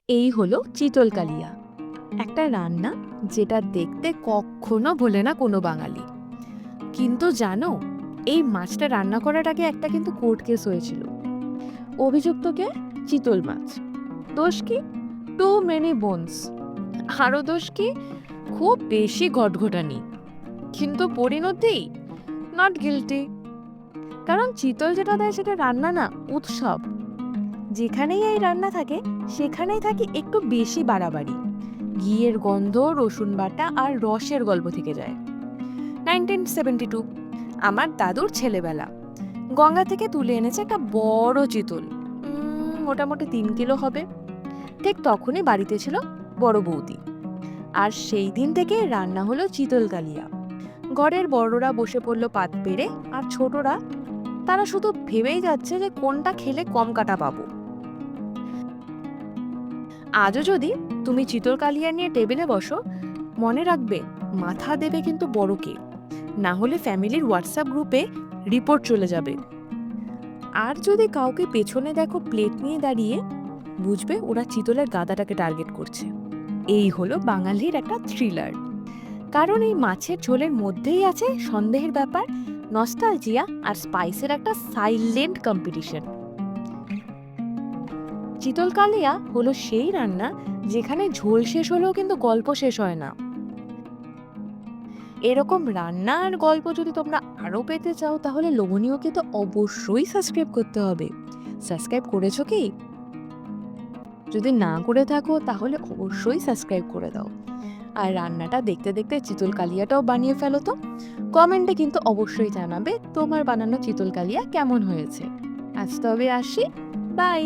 এই হলো চিতল কালিয়া, একটা রান্না যেটা দেখতে কখনো ভোলে না কোনো বাঙালি। কিন্তু জানো, এই মাছটা রান্না করার আগে একটা কিন্তু কোর্ট কেস হয়েছিল। অভিযুক্তকে চিতল মাছ, দোষ কি টু মেনি বোনস, আরও দোষ কি খুব বেশি ঘটঘটানি। কিন্তু পরিণতি নট গিলটি। কারণ চিতল যেটা দেয় সেটা রান্না না, উৎসব। যেখানেই এই রান্না থাকে সেখানেই থাকে একটু বেশি বাড়াবাড়ি, ঘিয়ের গন্ধ, রসুন বাটা আর রসের গল্প থেকে যায়। 1972, আমার দাদুর ছেলেবেলা। গঙ্গা থেকে তুলে এনেছে একটা বড় চিতল, মোটামুটি 3 কিলো হবে। ঠিক তখনই বাড়িতে ছিল বড় বৌদি, আর সেই দিন থেকে রান্না হলো চিতল কালিয়া। ঘরের বড়রা বসে পড়লো পাত পেড়ে, আর ছোটরা তারা শুধু ভেবেই যাচ্ছে যে কোনটা খেলে কম কাটা পাবো। আজও যদি তুমি চিতল কালিয়া নিয়ে টেবিলে বসো, মনে রাখবে মাথা দেবে কিন্তু বড়কে, না হলে ফ্যামিলির হোয়াটসঅ্যাপ গ্রুপে রিপোর্ট চলে যাবে। আর যদি কাউকে পেছনে দেখো প্লেট নিয়ে দাঁড়িয়ে, বুঝবে ওরা চিতলের গাদাটাকে টার্গেট করছে। এই হলো বাঙালির একটা থ্রিলার। কারণ এই মাছের ঝোলের মধ্যেই আছে সন্দেহের ব্যাপার, নস্টালজিয়া আর স্পাইসের একটা সাইলেন্ট কম্পিটিশন। চিতল কালিয়া হলো সেই রান্না যেখানে ঝোল শেষ হলেও কিন্তু গল্প শেষ হয় না। এরকম রান্না আর গল্প যদি তোমরা আরও পেতে চাও, তাহলে লোভনীয় কিন্তু অবশ্যই সাবস্ক্রাইব করতে হবে। সাবস্ক্রাইব করেছো কি? যদি না করে থাকো তাহলে অবশ্যই সাবস্ক্রাইব করে দাও। আর রান্নাটা দেখতে দেখতে চিতল কালিয়াটাও বানিয়ে ফেলো তো। কমেন্টে কিন্তু অবশ্যই জানাবে তোমার বানানো চিতল কালিয়া কেমন হয়েছে। আজ তবে আসি, বাই।